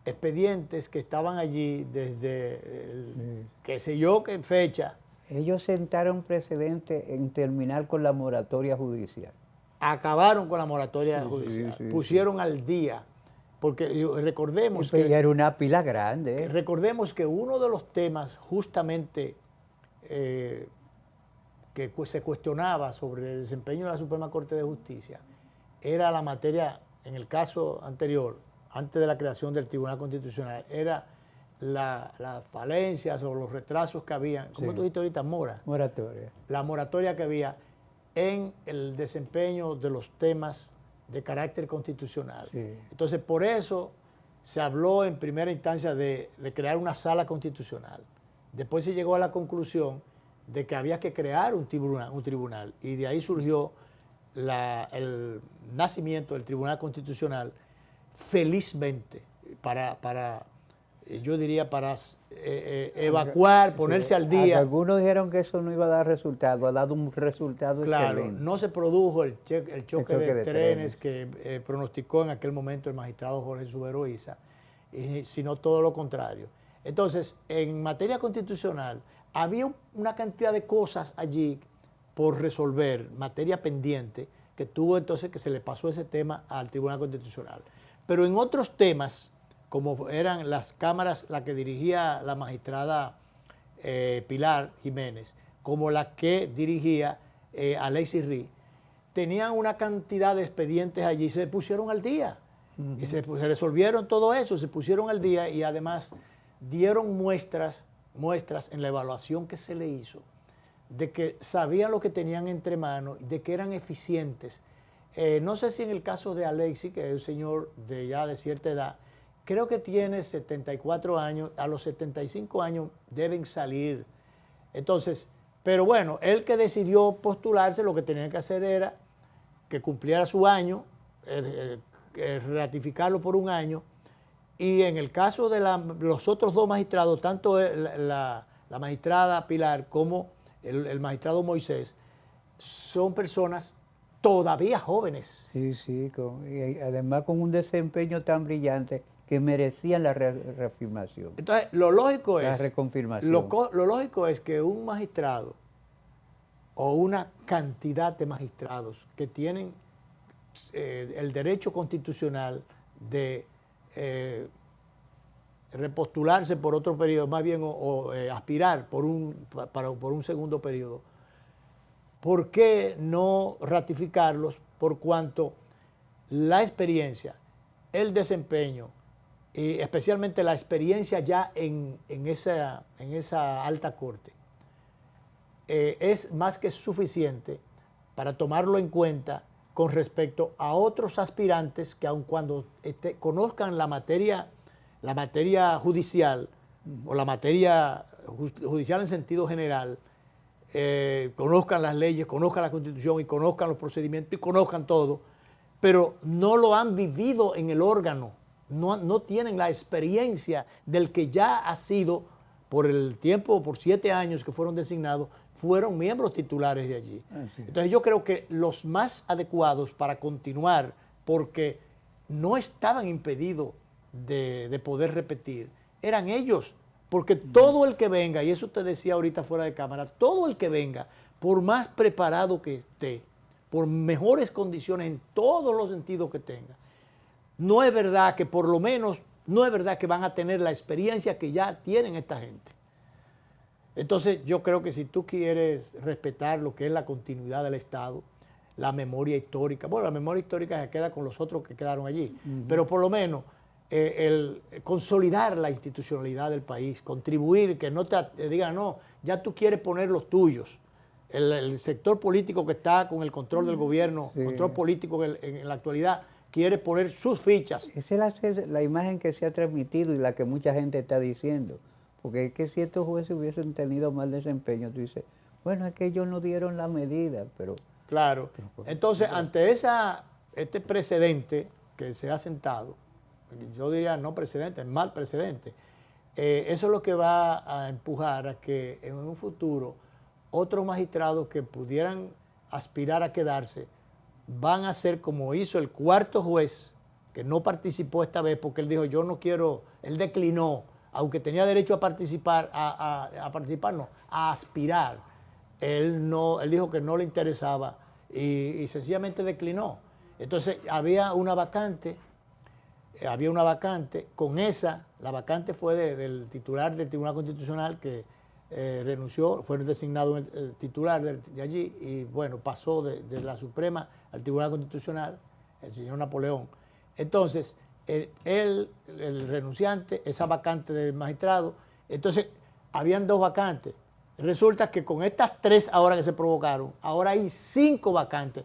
expedientes que estaban allí desde, qué sé yo, qué fecha. Ellos sentaron precedente en terminar con la moratoria judicial. Acabaron con la moratoria judicial, pusieron al día. Porque recordemos que... era una pila grande. Recordemos que uno de los temas justamente que se cuestionaba sobre el desempeño de la Suprema Corte de Justicia era la materia, en el caso anterior, antes de la creación del Tribunal Constitucional, era las falencias o los retrasos que había, como tú dijiste ahorita, moratoria. La moratoria que había en el desempeño de los temas de carácter constitucional. Sí. Entonces, por eso se habló en primera instancia de crear una sala constitucional. Después se llegó a la conclusión de que había que crear un tribunal y de ahí surgió el nacimiento del Tribunal Constitucional, felizmente, yo diría, para evacuar, ponerse al día. Algunos dijeron que eso no iba a dar resultado, ha dado un resultado excelente. No se produjo el choque de trenes que pronosticó en aquel momento el magistrado Jorge Subero Isa, sino todo lo contrario. Entonces, en materia constitucional, había una cantidad de cosas allí por resolver, materia pendiente, que tuvo entonces que se le pasó ese tema al Tribunal Constitucional. Pero en otros temas, como eran las cámaras, la que dirigía la magistrada Pilar Jiménez, como la que dirigía Alexis Rí, tenían una cantidad de expedientes allí y se pusieron al día. Y se resolvieron todo eso, se pusieron al día y además dieron muestras en la evaluación que se le hizo de que sabían lo que tenían entre manos, de que eran eficientes. No sé si en el caso de Alexis, que es un señor ya de cierta edad, creo que tiene 74 años, a los 75 años deben salir. Entonces, pero bueno, él que decidió postularse, lo que tenía que hacer era que cumpliera su año, ratificarlo por un año, y en el caso de los otros dos magistrados, tanto la magistrada Pilar como el magistrado Moisés, son personas todavía jóvenes. Sí, y además con un desempeño tan brillante que merecían la reafirmación. Entonces, lo lógico es... La reconfirmación. Lo lógico es que un magistrado o una cantidad de magistrados que tienen el derecho constitucional de repostularse por otro periodo, más bien o aspirar por un segundo periodo, ¿por qué no ratificarlos por cuanto la experiencia, el desempeño y especialmente la experiencia ya en esa alta corte es más que suficiente para tomarlo en cuenta con respecto a otros aspirantes que aun cuando conozcan la materia judicial o la materia judicial en sentido general, conozcan las leyes, conozcan la Constitución y conozcan los procedimientos y conozcan todo, pero no lo han vivido en el órgano, no tienen la experiencia del que ya ha sido, por el tiempo, por 7 años que fueron designados, fueron miembros titulares de allí. Entonces yo creo que los más adecuados para continuar, porque no estaban impedidos de poder repetir, eran ellos, porque todo el que venga, y eso te decía ahorita fuera de cámara, todo el que venga, por más preparado que esté, por mejores condiciones en todos los sentidos que tenga, no es verdad que por lo menos, no es verdad que van a tener la experiencia que ya tienen esta gente. Entonces yo creo que si tú quieres respetar lo que es la continuidad del Estado, la memoria histórica, bueno, la memoria histórica se queda con los otros que quedaron allí, pero por lo menos el consolidar la institucionalidad del país, contribuir, que no te digan, no, ya tú quieres poner los tuyos. El sector político que está con el control del gobierno, control político en la actualidad, quiere poner sus fichas. Esa es la imagen que se ha transmitido y la que mucha gente está diciendo. Porque es que si estos jueces hubiesen tenido mal desempeño, tú dices, bueno, es que ellos no dieron la medida, pero... Claro. Entonces, ante este precedente que se ha sentado, yo diría no precedente, mal precedente, eso es lo que va a empujar a que en un futuro otros magistrados que pudieran aspirar a quedarse van a ser como hizo el cuarto juez, que no participó esta vez porque él dijo, yo no quiero, él declinó, aunque tenía derecho a participar, a aspirar. Él dijo que no le interesaba y sencillamente declinó. Entonces había una vacante, con la vacante fue del titular del Tribunal Constitucional que renunció, fue designado el titular de allí y bueno, pasó de la Suprema al Tribunal Constitucional el señor Napoleón. Entonces, el renunciante, esa vacante del magistrado, entonces habían 2 vacantes. Resulta que con estas 3 ahora que se provocaron, ahora hay 5 vacantes.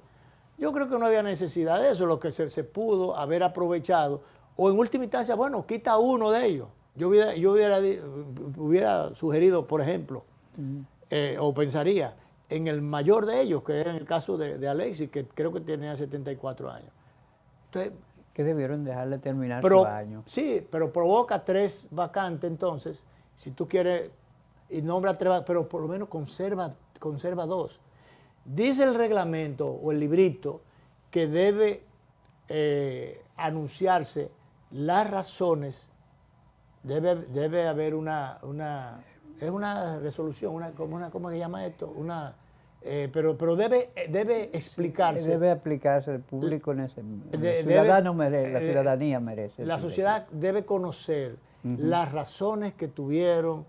Yo creo que no había necesidad de eso, lo que se pudo haber aprovechado, o en última instancia, bueno, quita uno de ellos. Yo hubiera sugerido, por ejemplo, o pensaría en el mayor de ellos, que era en el caso de Alexis, que creo que tenía 74 años. Entonces, que debieron dejarle terminar su año. Sí, pero provoca 3 vacantes, entonces, si tú quieres, y nombra 3, pero por lo menos conserva 2. Dice el reglamento o el librito que debe anunciarse las razones, debe haber una resolución, ¿cómo se llama esto? Pero debe explicarse. Debe aplicarse el público en ese. La ciudadanía merece. La sociedad debe conocer las razones que tuvieron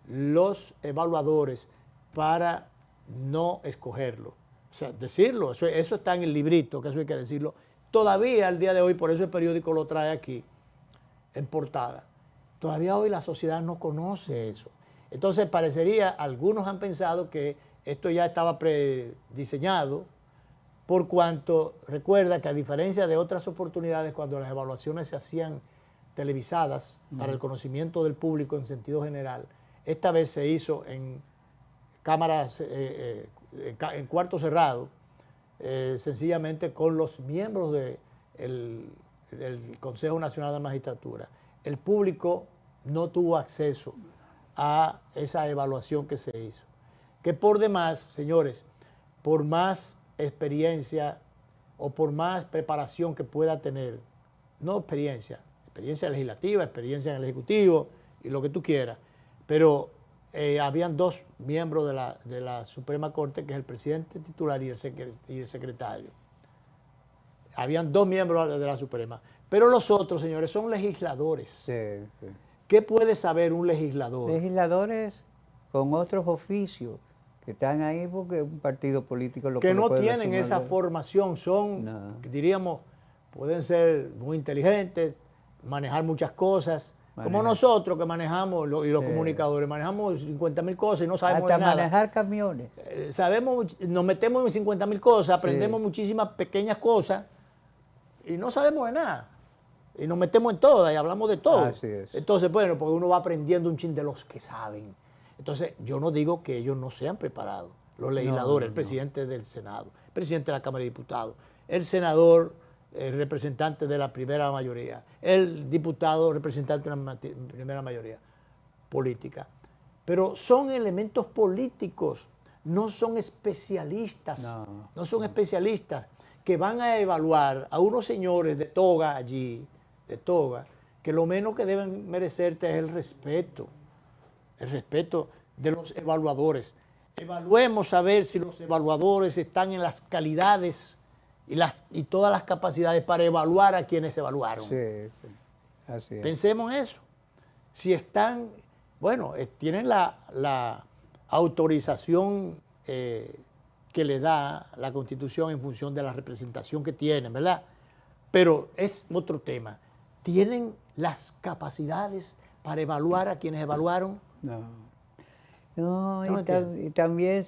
los evaluadores para no escogerlo. O sea, decirlo, eso está en el librito, que eso hay que decirlo. Todavía al día de hoy, por eso el periódico lo trae aquí, en portada. Todavía hoy la sociedad no conoce eso. Entonces parecería, algunos han pensado que esto ya estaba prediseñado, por cuanto recuerda que a diferencia de otras oportunidades cuando las evaluaciones se hacían televisadas para el conocimiento del público en sentido general, esta vez se hizo en cámaras, en cuarto cerrado, sencillamente con los miembros del Consejo Nacional de la Magistratura. El público no tuvo acceso a esa evaluación que se hizo. Que por demás, señores, por más experiencia o por más preparación que pueda tener, no experiencia legislativa, experiencia en el Ejecutivo y lo que tú quieras, pero habían 2 miembros de la Suprema Corte, que es el presidente titular y el secretario. Habían 2 miembros de la Suprema. Pero los otros, señores, son legisladores. Sí, sí. ¿Qué puede saber un legislador? Legisladores con otros oficios que están ahí porque un partido político lo que no tienen esa formación, diríamos, pueden ser muy inteligentes, manejar muchas cosas, como nosotros que manejamos, y los comunicadores, manejamos 50.000 cosas y no sabemos de nada. Hasta manejar camiones. Nos metemos en 50.000 cosas, aprendemos muchísimas pequeñas cosas y no sabemos de nada. Y nos metemos en todas y hablamos de todo. Así es. Entonces, bueno, porque uno va aprendiendo un chin de los que saben. Entonces, yo no digo que ellos no sean preparados. Los legisladores, el presidente del Senado, el presidente de la Cámara de Diputados, el senador, el representante de la primera mayoría, el diputado, representante de una primera mayoría política. Pero son elementos políticos, no son especialistas. No son especialistas que van a evaluar a unos señores de toga allí, que lo menos que deben merecerte es el respeto de los evaluadores. Evaluemos a ver si los evaluadores están en las calidades y todas las capacidades para evaluar a quienes evaluaron. Sí, así es. Pensemos en eso. Si están, bueno, tienen la autorización que le da la Constitución en función de la representación que tienen, ¿verdad? Pero es otro tema. ¿Tienen las capacidades para evaluar a quienes evaluaron? No, y también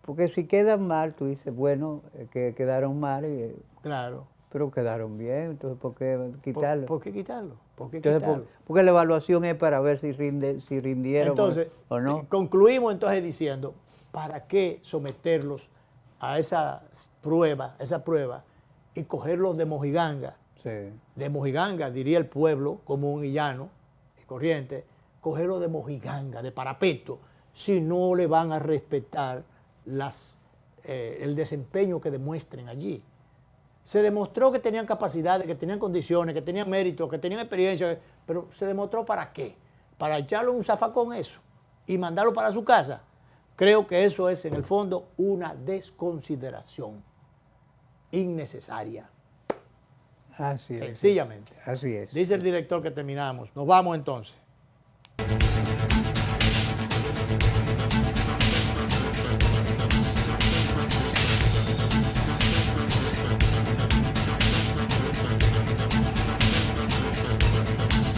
porque si quedan mal, tú dices, bueno, que quedaron mal, claro, pero quedaron bien, entonces ¿por qué quitarlo? ¿Por qué quitarlo? Porque la evaluación es para ver si rindieron entonces, o no. Concluimos entonces diciendo, ¿para qué someterlos a esa prueba y cogerlos de mojiganga? Sí. De mojiganga, diría el pueblo común y llano y corriente, cogerlos de mojiganga, de parapeto, si no le van a respetar el desempeño que demuestren allí. Se demostró que tenían capacidades, que tenían condiciones, que tenían méritos, que tenían experiencia, pero ¿se demostró para qué? ¿Para echarlo en un zafacón eso y mandarlo para su casa? Creo que eso es, en el fondo, una desconsideración innecesaria. Así es. Sencillamente. Así es. Dice el director que terminamos. Nos vamos entonces.